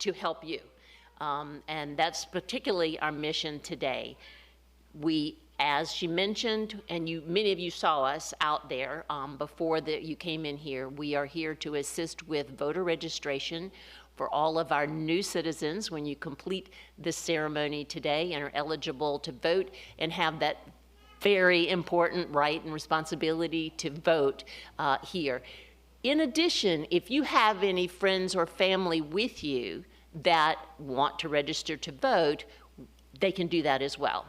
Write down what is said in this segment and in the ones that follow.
to help you. And that's particularly our mission today. We, as she mentioned, and many of you saw us out there before you came in here, we are here to assist with voter registration for all of our new citizens when you complete this ceremony today and are eligible to vote and have that very important right and responsibility to vote here. In addition, if you have any friends or family with you that want to register to vote, they can do that as well.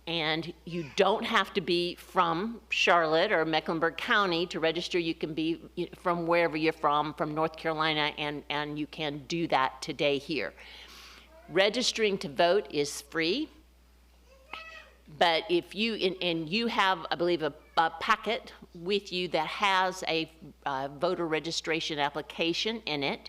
And you don't have to be from Charlotte or Mecklenburg County to register. You can be from wherever you're from North Carolina, and you can do that today here. Registering to vote is free, but if you, and you have, I believe, a packet with you that has a voter registration application in it,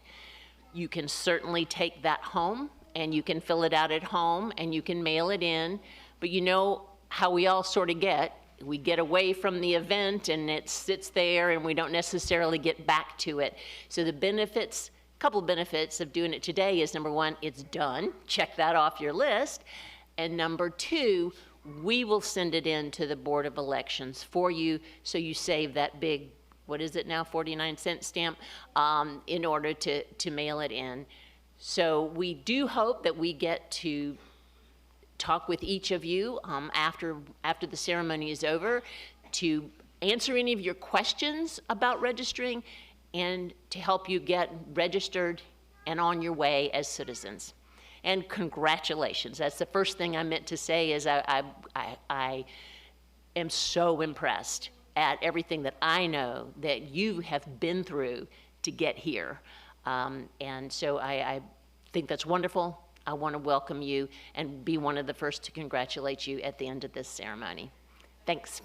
you can certainly take that home, and you can fill it out at home, and you can mail it in. But you know how we all sort of get. We get away from the event and it sits there and we don't necessarily get back to it. So the benefits, a couple benefits of doing it today is, number one, it's done. Check that off your list. And number two, we will send it in to the Board of Elections for you so you save that big, what is it now, 49-cent stamp in order to mail it in. So we do hope that we get to talk with each of you after the ceremony is over to answer any of your questions about registering and to help you get registered and on your way as citizens. And congratulations. That's the first thing I meant to say is I am so impressed at everything that I know that you have been through to get here. And so I think that's wonderful. I want to welcome you and be one of the first to congratulate you at the end of this ceremony. Thanks.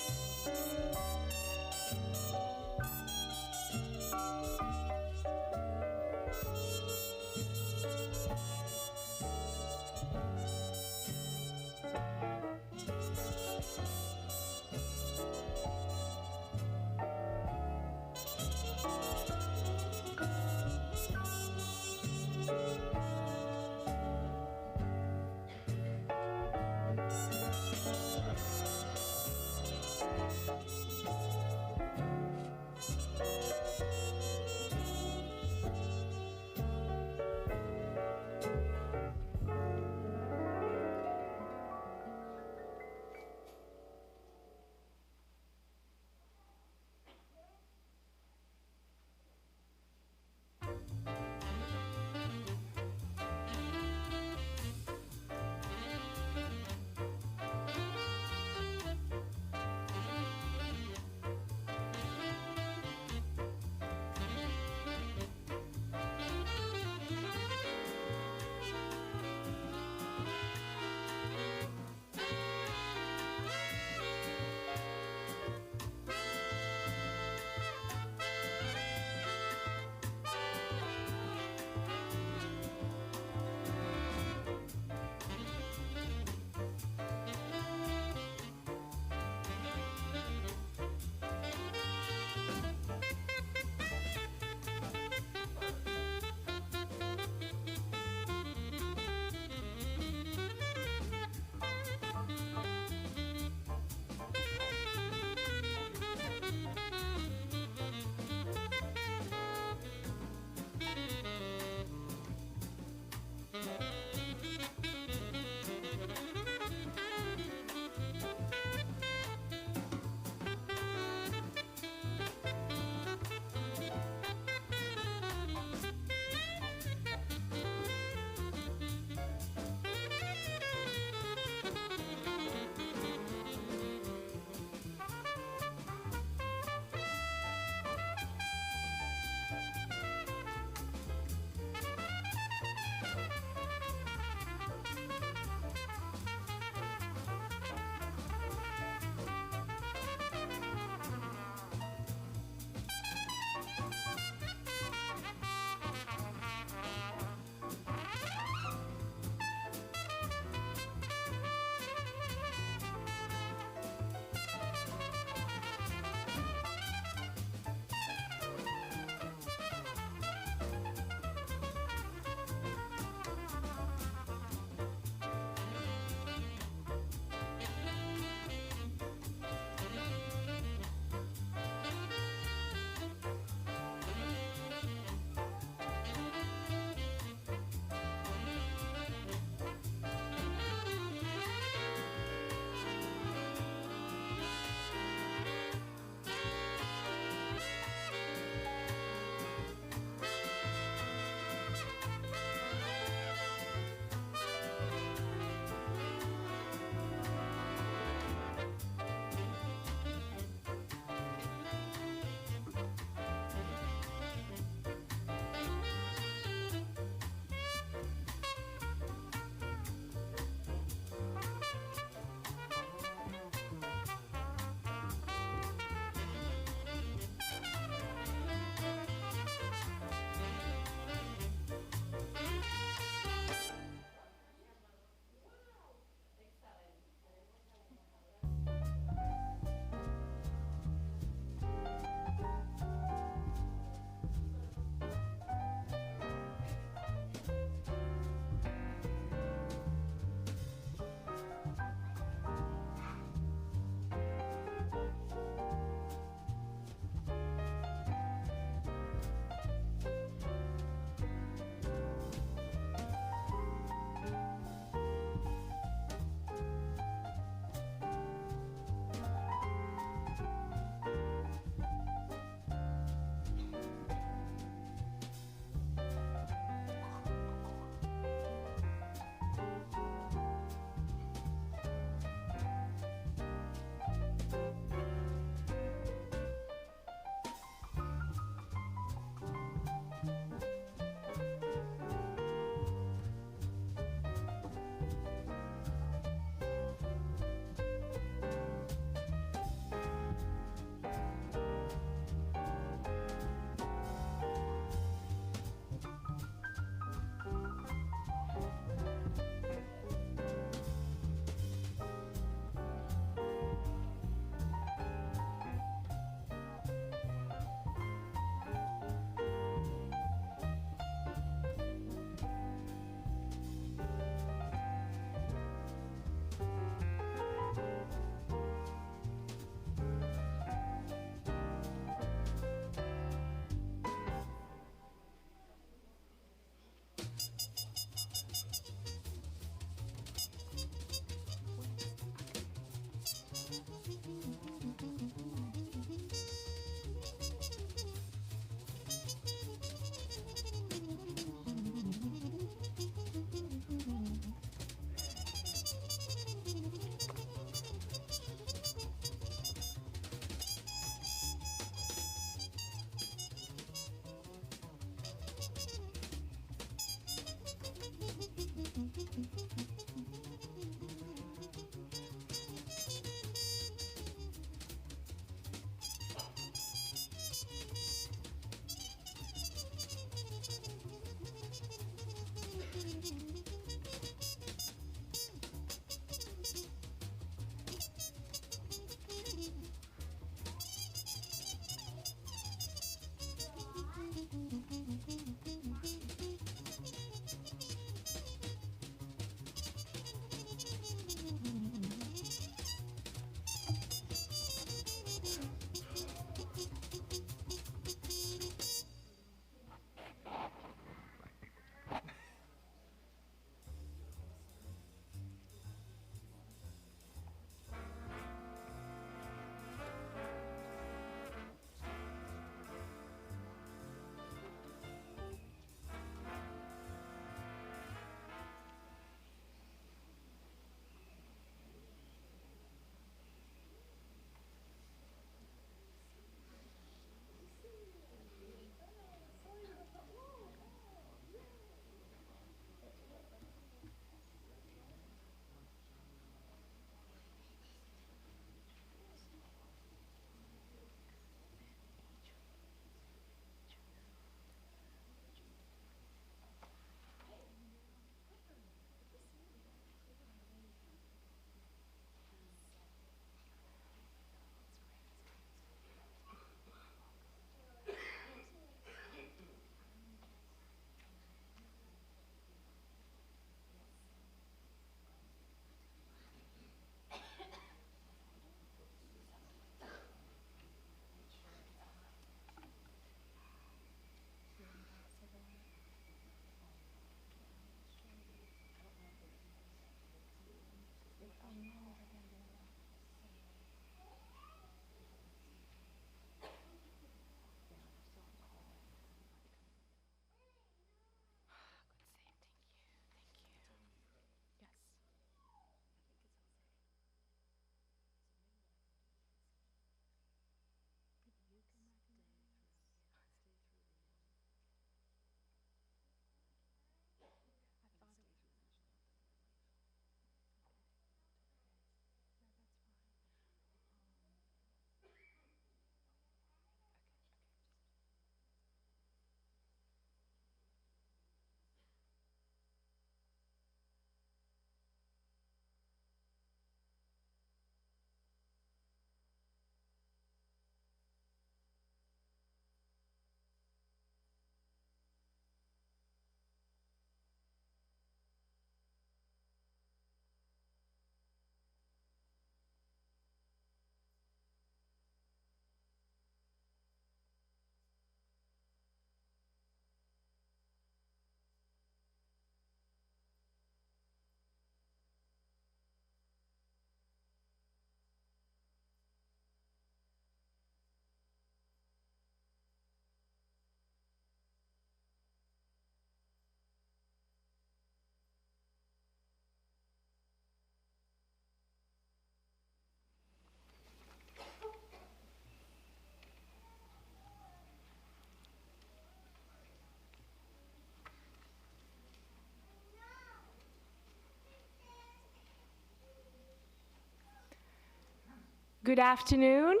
Good afternoon.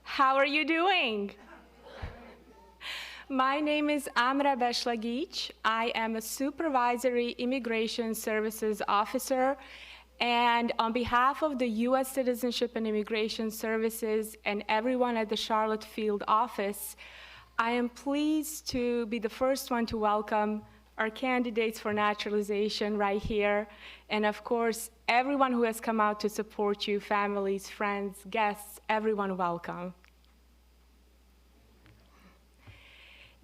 How are you doing? My name is Amra Beshlagic. I am a Supervisory Immigration Services Officer, and on behalf of the U.S. Citizenship and Immigration Services and everyone at the Charlotte Field Office, I am pleased to be the first one to welcome our candidates for naturalization right here, and of course, everyone who has come out to support you, families, friends, guests, everyone welcome.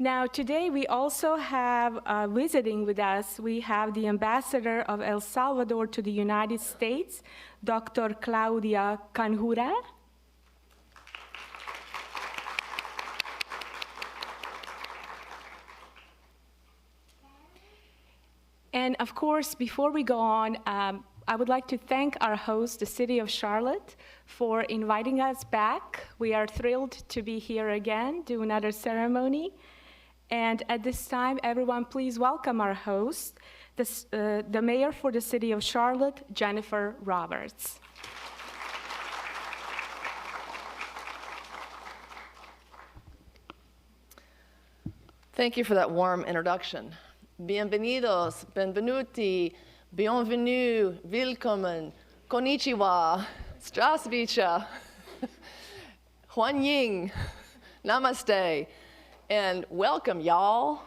Now, today we also have visiting with us, we have the Ambassador of El Salvador to the United States, Dr. Claudia Canjura. And of course, before we go on, I would like to thank our host, the City of Charlotte, for inviting us back. We are thrilled to be here again, do another ceremony. And at this time, everyone, please welcome our host, the Mayor for the City of Charlotte, Jennifer Roberts. Thank you for that warm introduction. Bienvenidos, benvenuti, bienvenue, willkommen, konnichiwa, здравствуйте, huanying, namaste, and welcome, y'all.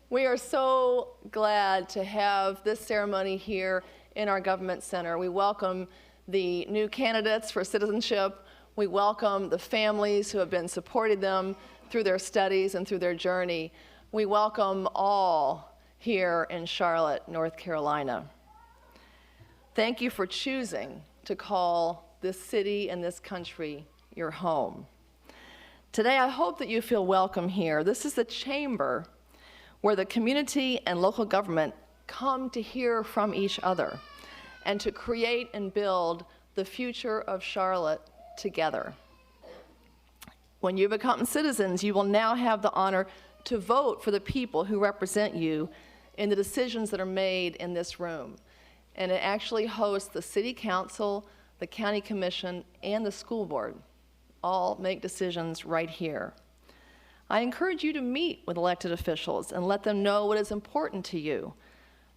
We are so glad to have this ceremony here in our government center. We welcome the new candidates for citizenship. We welcome the families who have been supporting them through their studies and through their journey. We welcome all here in Charlotte, North Carolina. Thank you for choosing to call this city and this country your home. Today, I hope that you feel welcome here. This is the chamber where the community and local government come to hear from each other and to create and build the future of Charlotte together. When you become citizens, you will now have the honor to vote for the people who represent you in the decisions that are made in this room. And it actually hosts the City Council, the County Commission, and the School Board. All make decisions right here. I encourage you to meet with elected officials and let them know what is important to you.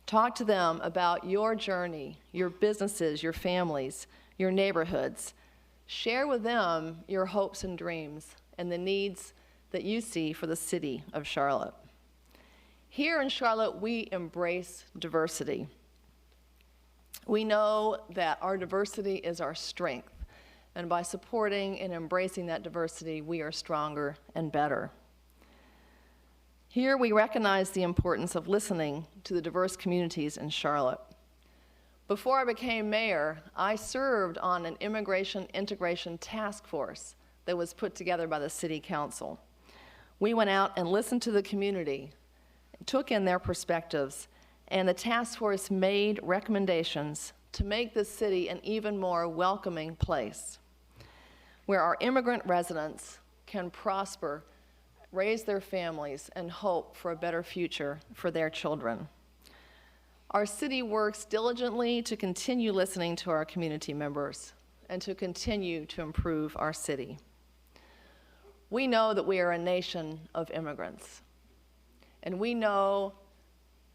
Talk to them about your journey, your businesses, your families, your neighborhoods. Share with them your hopes and dreams and the needs that you see for the city of Charlotte. Here in Charlotte, we embrace diversity. We know that our diversity is our strength, and by supporting and embracing that diversity, we are stronger and better. Here, we recognize the importance of listening to the diverse communities in Charlotte. Before I became mayor, I served on an immigration integration task force that was put together by the City Council. We went out and listened to the community, took in their perspectives, and the task force made recommendations to make this city an even more welcoming place, where our immigrant residents can prosper, raise their families, and hope for a better future for their children. Our city works diligently to continue listening to our community members and to continue to improve our city. We know that we are a nation of immigrants, and we know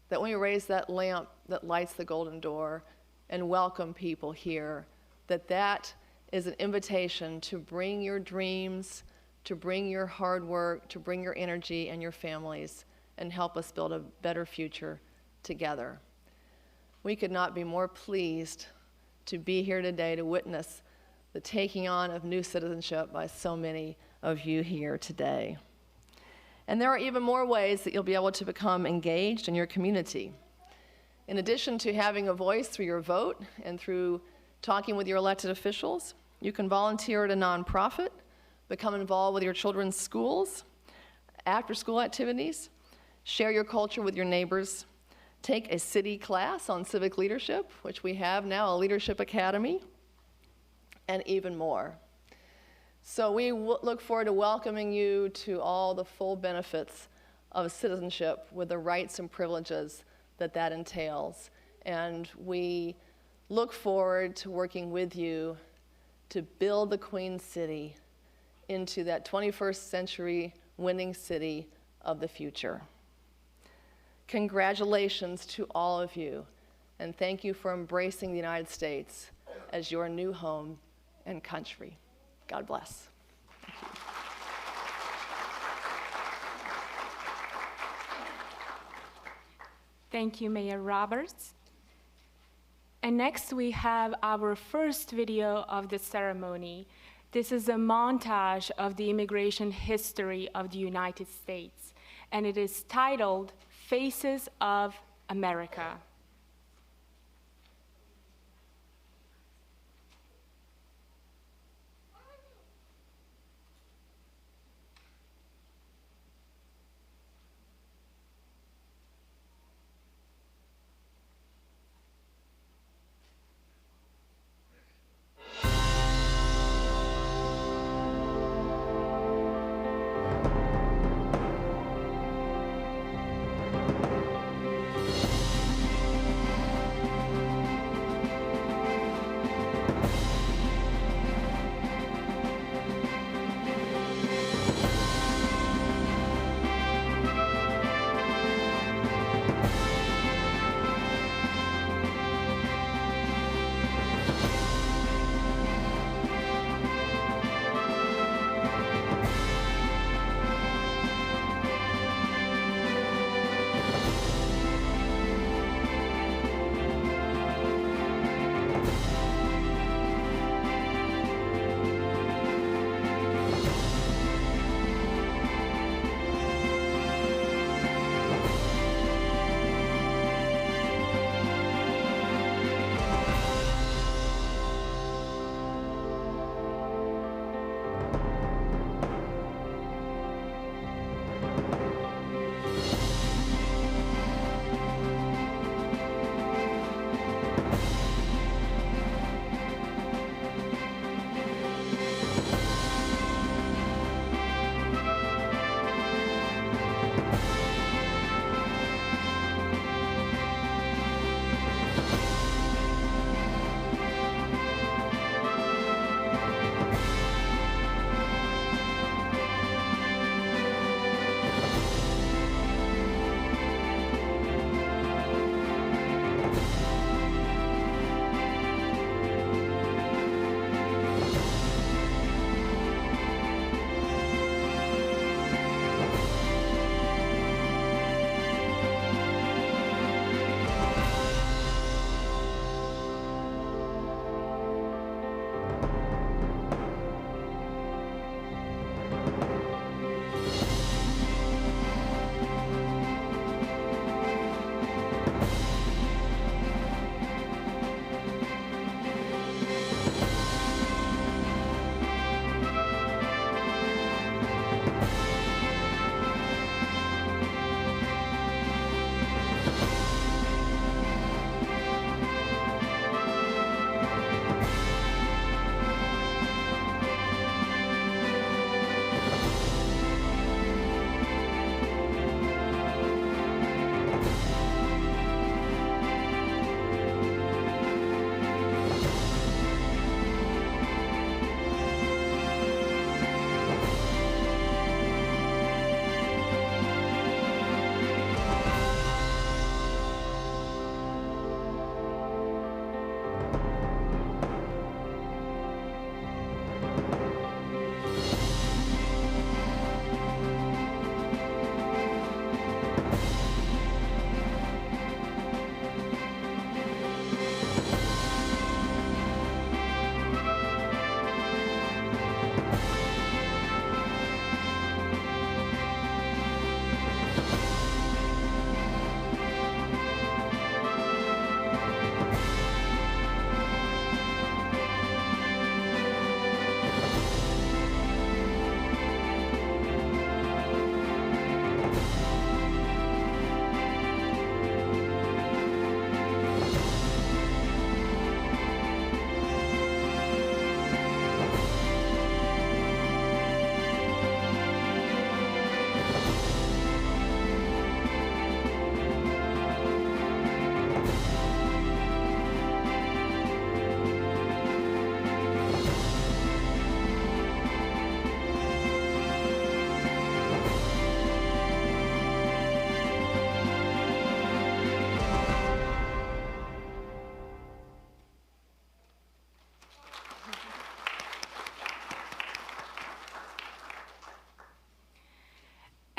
that when we raise that lamp that lights the golden door and welcome people here, that is an invitation to bring your dreams, to bring your hard work, to bring your energy and your families, and help us build a better future together. We could not be more pleased to be here today to witness the taking on of new citizenship by so many of you here today. And there are even more ways that you'll be able to become engaged in your community. In addition to having a voice through your vote and through talking with your elected officials, you can volunteer at a nonprofit, become involved with your children's schools, after-school activities, share your culture with your neighbors, take a city class on civic leadership, which we have now, a leadership academy, and even more. So we look forward to welcoming you to all the full benefits of citizenship with the rights and privileges that entails. And we look forward to working with you to build the Queen City into that 21st century winning city of the future. Congratulations to all of you, and thank you for embracing the United States as your new home and country. God bless. Thank you, Mayor Roberts. And next we have our first video of the ceremony. This is a montage of the immigration history of the United States, and it is titled Faces of America.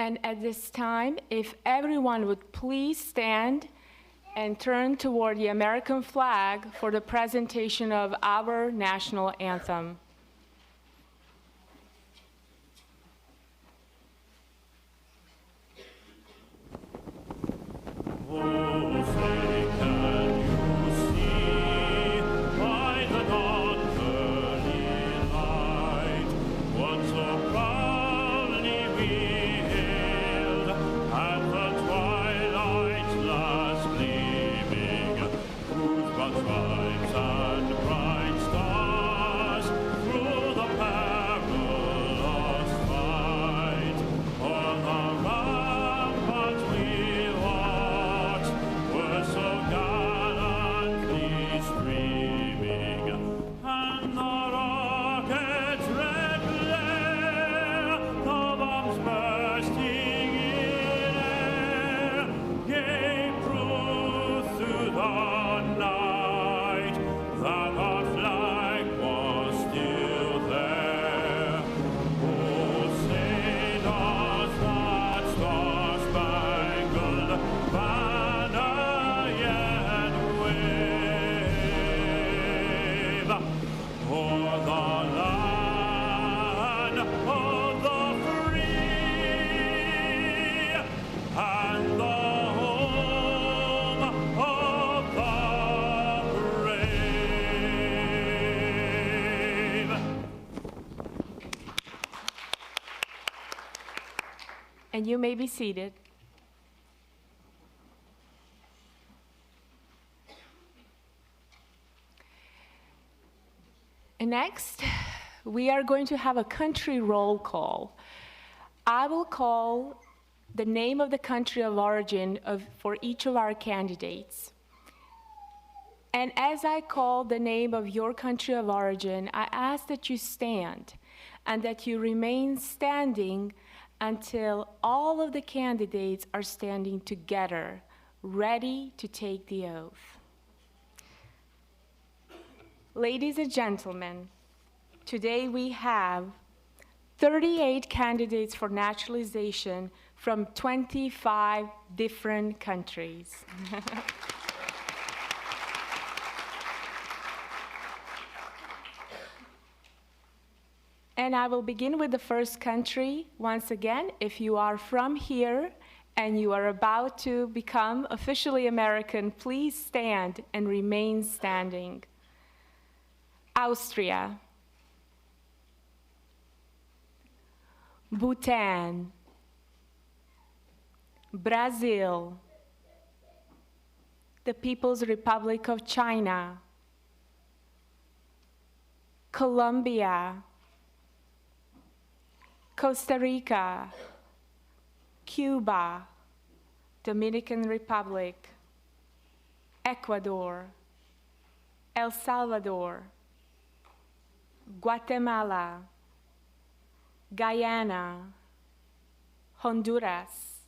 And at this time, if everyone would please stand and turn toward the American flag for the presentation of our national anthem. And you may be seated. And next, we are going to have a country roll call. I will call the name of the country of origin for each of our candidates. And as I call the name of your country of origin, I ask that you stand and that you remain standing until all of the candidates are standing together, ready to take the oath. Ladies and gentlemen, today we have 38 candidates for naturalization from 25 different countries. And I will begin with the first country. Once again, if you are from here and you are about to become officially American, please stand and remain standing. Austria, Bhutan, Brazil, the People's Republic of China, Colombia, Costa Rica, Cuba, Dominican Republic, Ecuador, El Salvador, Guatemala, Guyana, Honduras,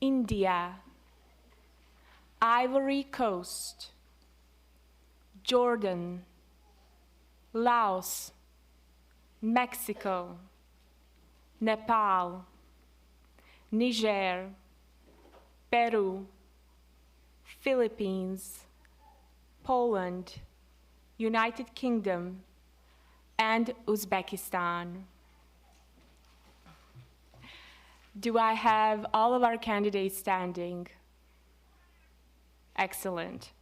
India, Ivory Coast, Jordan, Laos, Mexico, Nepal, Niger, Peru, Philippines, Poland, United Kingdom, and Uzbekistan. Do I have all of our candidates standing? Excellent.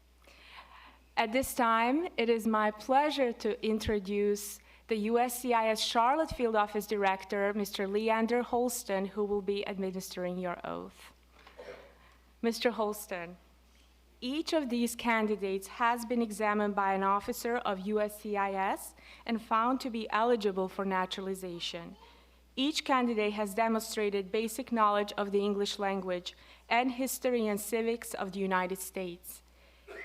At this time, it is my pleasure to introduce the USCIS Charlotte Field Office Director, Mr. Leander Holston, who will be administering your oath. Mr. Holston, each of these candidates has been examined by an officer of USCIS and found to be eligible for naturalization. Each candidate has demonstrated basic knowledge of the English language and history and civics of the United States.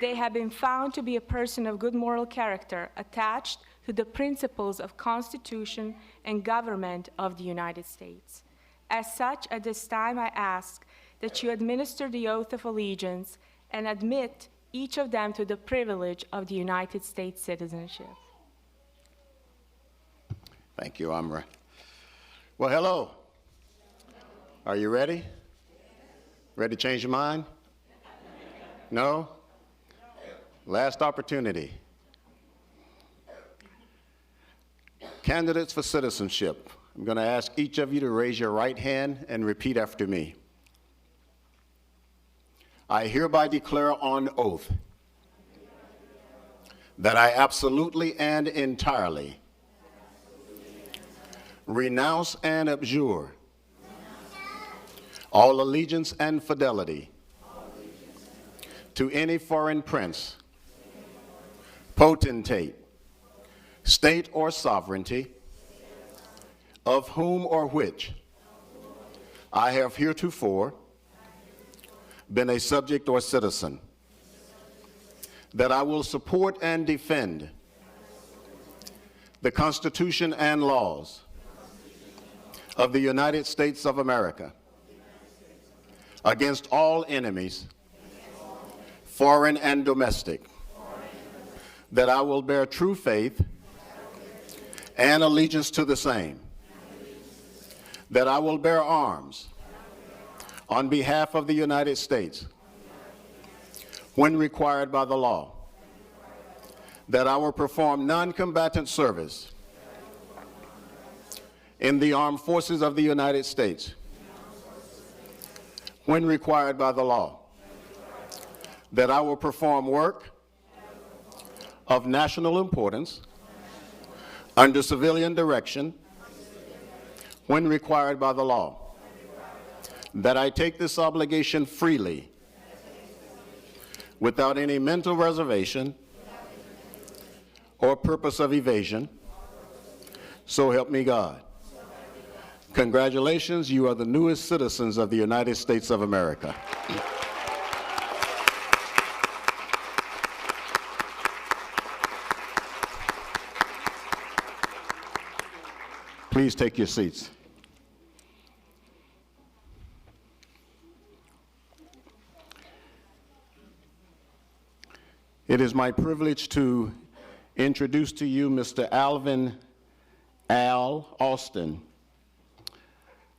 They have been found to be a person of good moral character, attached to the principles of Constitution and government of the United States. As such, at this time, I ask that you administer the oath of allegiance and admit each of them to the privilege of the United States citizenship. Thank you, Amra. Well, hello. Are you ready? Ready to change your mind? No? Last opportunity. Candidates for citizenship. I'm going to ask each of you to raise your right hand and repeat after me. I hereby declare on oath that I absolutely and entirely renounce and abjure all allegiance and fidelity to any foreign prince, potentate, state or sovereignty, of whom or which I have heretofore been a subject or citizen, that I will support and defend the Constitution and laws of the United States of America against all enemies, foreign and domestic, that I will bear true faith and allegiance to the same, that I will bear arms on behalf of the United States when required by the law, that I will perform non-combatant service in the armed forces of the United States when required by the law, that I will perform work of national importance under civilian direction when required by the law, that I take this obligation freely without any mental reservation or purpose of evasion, so help me God. Congratulations, you are the newest citizens of the United States of America. Please take your seats. It is my privilege to introduce to you Mr. Alvin Al Austin,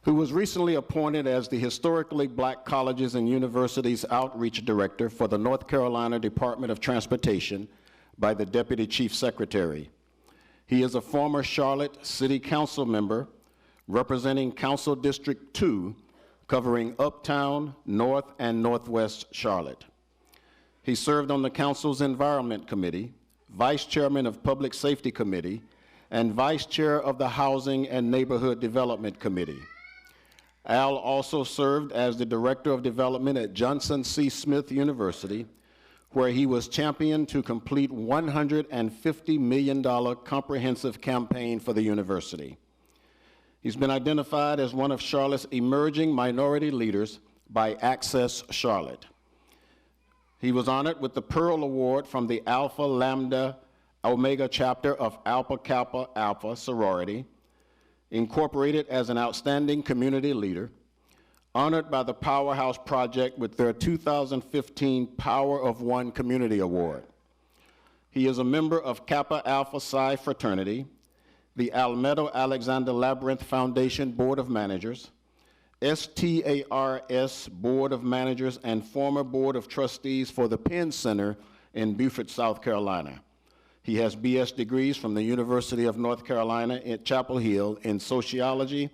who was recently appointed as the Historically Black Colleges and Universities Outreach Director for the North Carolina Department of Transportation by the Deputy Chief Secretary. He is a former Charlotte City Council member representing Council District 2, covering Uptown, North, and Northwest Charlotte. He served on the Council's Environment Committee, Vice Chairman of Public Safety Committee, and Vice Chair of the Housing and Neighborhood Development Committee. Al also served as the Director of Development at Johnson C. Smith University, where he was championed to complete $150 million comprehensive campaign for the university. He's been identified as one of Charlotte's emerging minority leaders by Access Charlotte. He was honored with the Pearl Award from the Alpha Lambda Omega chapter of Alpha Kappa Alpha sorority, incorporated as an outstanding community leader, honored by the Powerhouse Project with their 2015 Power of One Community Award. He is a member of Kappa Alpha Psi fraternity, the Almedo Alexander Labyrinth Foundation Board of Managers, STARS Board of Managers, and former Board of Trustees for the Penn Center in Beaufort, South Carolina. He has BS degrees from the University of North Carolina at Chapel Hill in sociology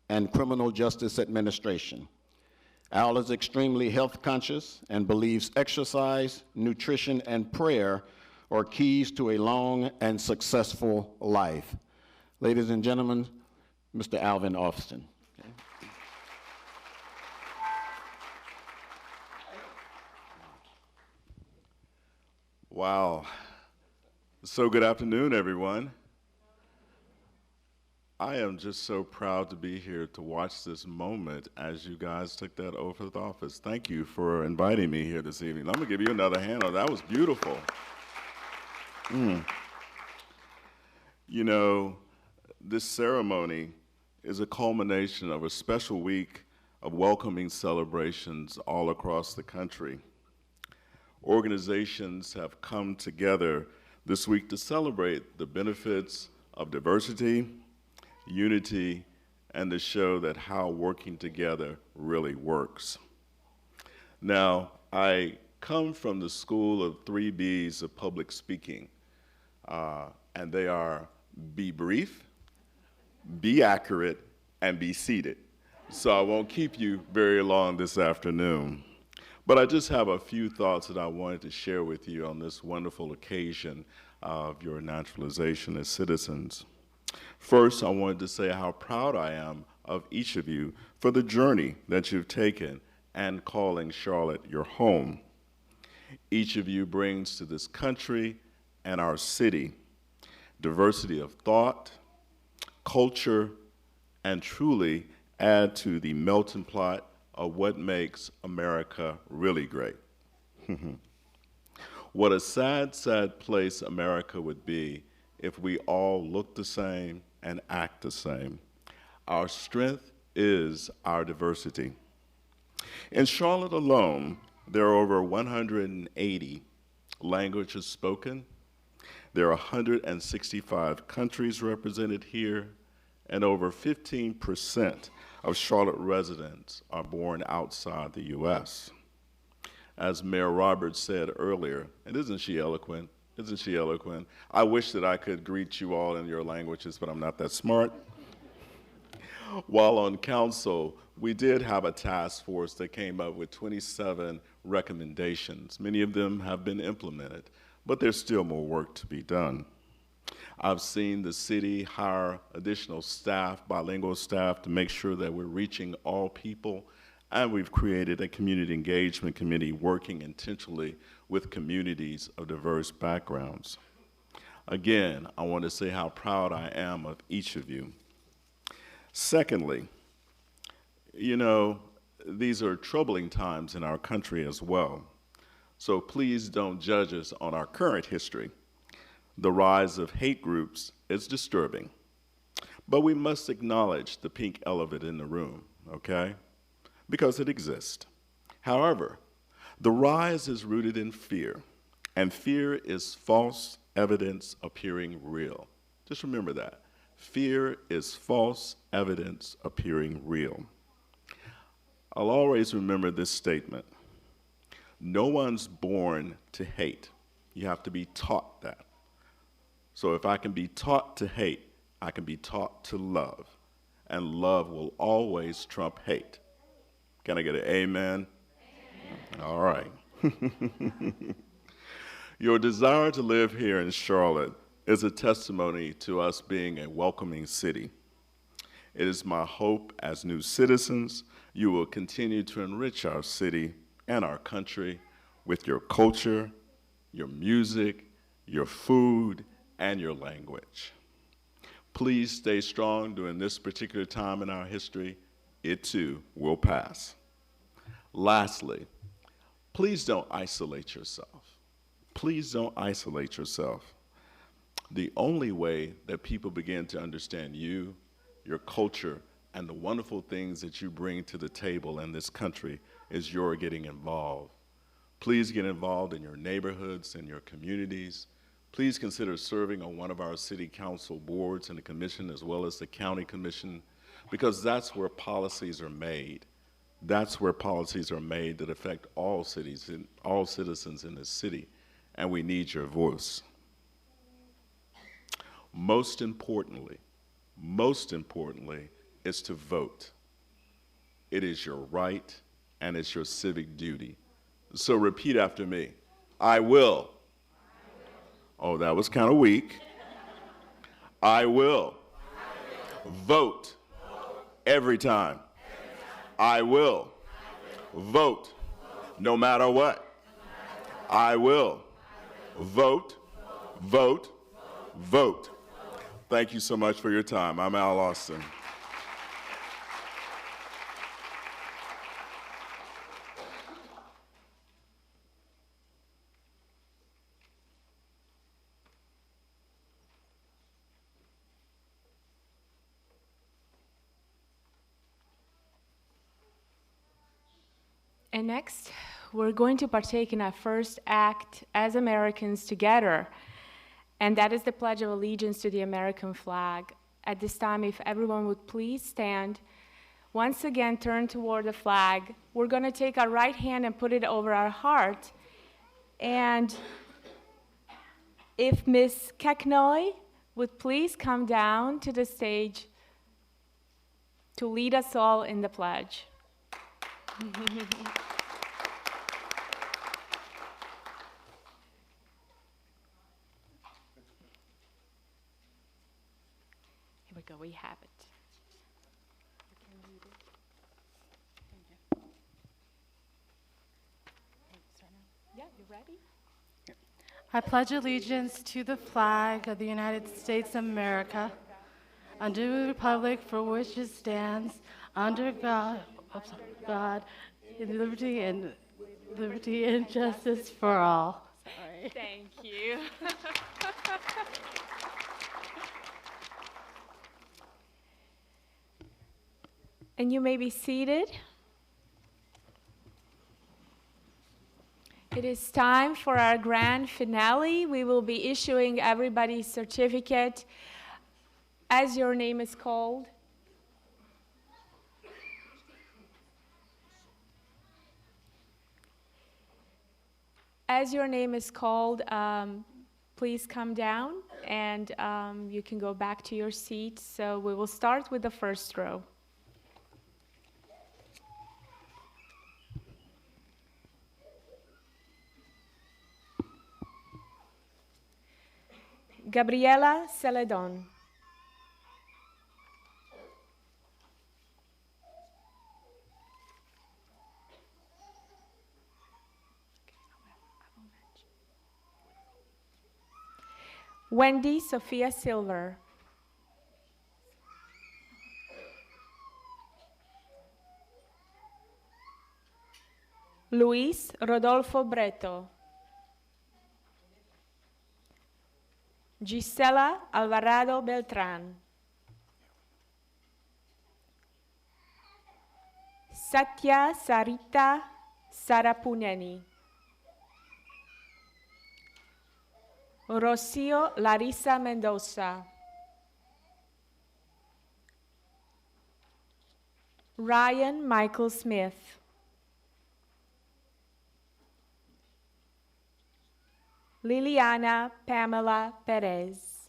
and criminal justice administration. Al is extremely health conscious and believes exercise, nutrition, and prayer are keys to a long and successful life. Ladies and gentlemen, Mr. Alvin Austin. Wow. So good afternoon, everyone. I am just so proud to be here to watch this moment as you guys took that oath of office. Thank you for inviting me here this evening. I'm gonna give you another hand. That was beautiful. You know, this ceremony is a culmination of a special week of welcoming celebrations all across the country. Organizations have come together this week to celebrate the benefits of diversity, unity, and to show that how working together really works. Now, I come from the school of 3 B's of public speaking, and they are be brief, be accurate, and be seated. So I won't keep you very long this afternoon. But I just have a few thoughts that I wanted to share with you on this wonderful occasion of your naturalization as citizens. First, I wanted to say how proud I am of each of you for the journey that you've taken and calling Charlotte your home. Each of you brings to this country and our city diversity of thought, culture, and truly add to the melting pot of what makes America really great. What a sad, sad place America would be if we all looked the same and act the same. Our strength is our diversity. In Charlotte alone, there are over 180 languages spoken. There are 165 countries represented here, and over 15% of Charlotte residents are born outside the U.S. As Mayor Roberts said earlier, and isn't she eloquent? Isn't she eloquent? I wish that I could greet you all in your languages, but I'm not that smart. While on council, we did have a task force that came up with 27 recommendations. Many of them have been implemented, but there's still more work to be done. I've seen the city hire additional staff, bilingual staff, to make sure that we're reaching all people, and we've created a community engagement committee working intentionally with communities of diverse backgrounds. Again, I want to say how proud I am of each of you. Secondly, you know, these are troubling times in our country as well. So please don't judge us on our current history. The rise of hate groups is disturbing, but we must acknowledge the pink elephant in the room, okay? Because it exists. However, the rise is rooted in fear, and fear is false evidence appearing real. Just remember that. Fear is false evidence appearing real. I'll always remember this statement. No one's born to hate. You have to be taught that. So if I can be taught to hate, I can be taught to love. And love will always trump hate. Can I get an amen? Amen. All right. Your desire to live here in Charlotte is a testimony to us being a welcoming city. It is my hope as new citizens, you will continue to enrich our city and our country with your culture, your music, your food, and your language. Please stay strong during this particular time in our history. It too will pass. Lastly, please don't isolate yourself. Please don't isolate yourself. The only way that people begin to understand you, your culture, and the wonderful things that you bring to the table in this country is your getting involved. Please get involved in your neighborhoods and your communities. Please consider serving on one of our city council boards and the commission as well as the county commission, because that's where policies are made. That's where policies are made that affect all cities and all citizens in this city, and we need your voice. Most importantly, is to vote. It is your right and it's your civic duty. So repeat after me. I will. Oh, that was kind of weak. I will vote every time. I will vote no matter what. I will vote, vote, vote. Thank you so much for your time. I'm Al Austin. And next, we're going to partake in our first act as Americans together, and that is the Pledge of Allegiance to the American flag. At this time, if everyone would please stand. Once again, turn toward the flag. We're going to take our right hand and put it over our heart. And if Ms. Keknoy would please come down to the stage to lead us all in the pledge. Here we go, we have it. Yeah, you ready? I pledge allegiance to the flag of the United States of America, under the republic for which it stands, under God, in liberty and justice for all. Sorry. Thank you. And you may be seated. It is time for our grand finale. We will be issuing everybody's certificate as your name is called. As your name is called, please come down and you can go back to your seat. So we will start with the first row. Gabriela Celedon. Wendy Sophia Silver. Luis Rodolfo Breto. Gisela Alvarado Beltran. Satya Sarita Sarapuneni. Rocio Larissa Mendoza. Ryan Michael Smith. Liliana Pamela Perez.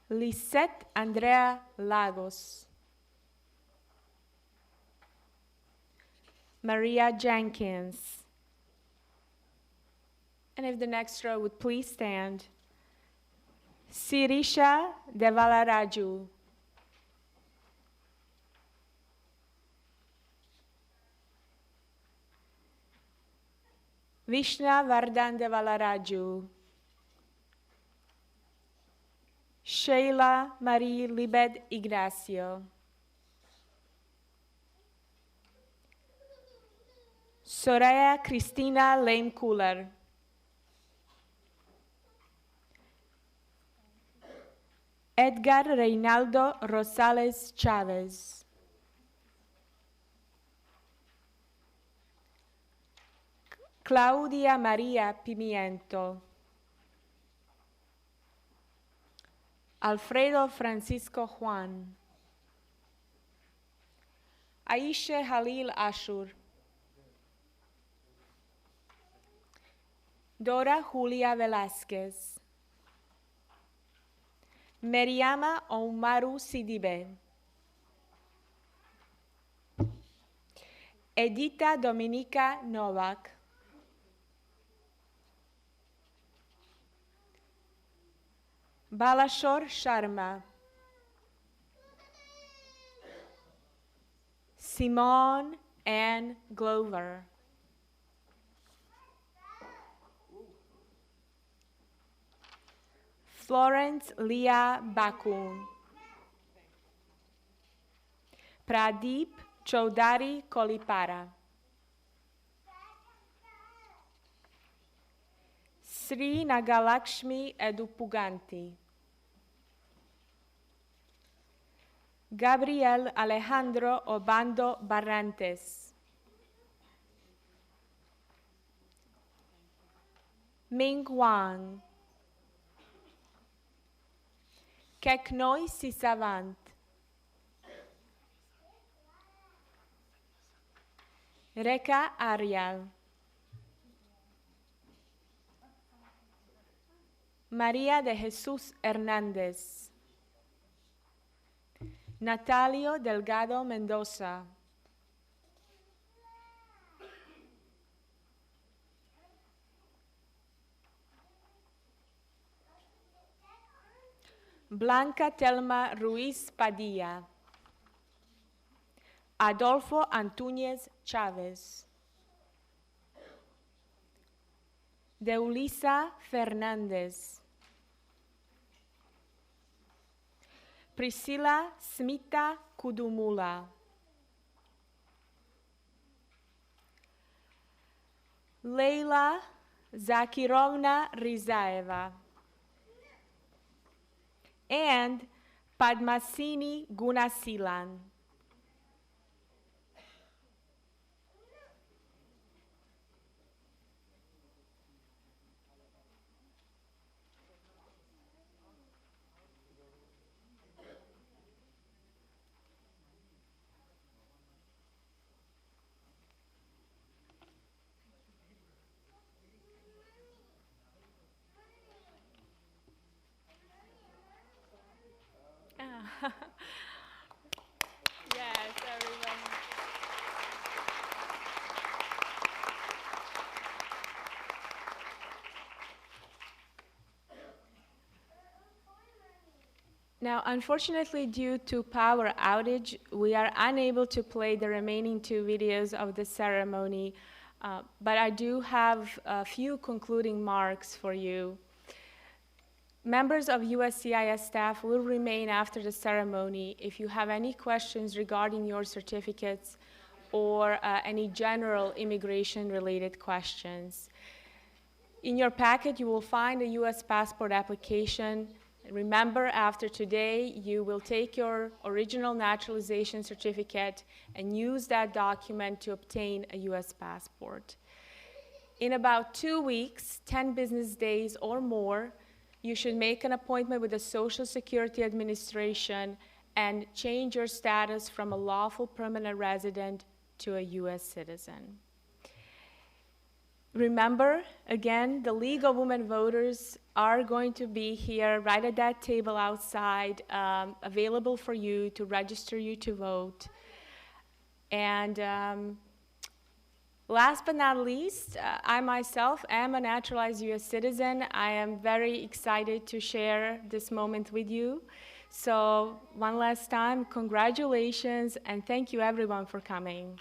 Lisette Andrea Lagos. Maria Jenkins. And if the next row would please stand. Sirisha Devalaraju. Vishna Vardhan Devalaraju. Sheila Marie Libed Ignacio. Soraya Cristina Lame Cooler. Edgar Reinaldo Rosales Chavez. Claudia Maria Pimiento. Alfredo Francisco Juan. Aisha Halil Ashur. Dora Julia Velázquez. Meriama Oumaru Sidibe. Edita Dominica Novak. Balashore Sharma. Simone Ann Glover. Florence Leah Bakun. Pradeep Chaudhary Kolipara. Sri Nagalakshmi Edupuganti. Gabriel Alejandro Obando Barrantes. Ming Wang, Keknoi Sisavant, Reka Arial, María de Jesús Hernández, Natalio Delgado Mendoza, Blanca Telma Ruiz Padilla, Adolfo Antúñez Chávez, Deulisa Fernández, Priscila Smita Kudumula, Leila Zakirovna Rizaeva, and Padmasini Gunasilan. Yes, everyone. Now, unfortunately, due to power outage, we are unable to play the remaining 2 videos of the ceremony, but I do have a few concluding remarks for you. Members of USCIS staff will remain after the ceremony if you have any questions regarding your certificates or any general immigration-related questions. In your packet, you will find a U.S. passport application. Remember, after today, you will take your original naturalization certificate and use that document to obtain a U.S. passport. In about 2 weeks, 10 business days or more, you should make an appointment with the Social Security Administration and change your status from a lawful permanent resident to a U.S. citizen. Remember, again, the League of Women Voters are going to be here right at that table outside, available for you to register you to vote. And last but not least, I myself am a naturalized U.S. citizen. I am very excited to share this moment with you. So one last time, congratulations, and thank you everyone for coming.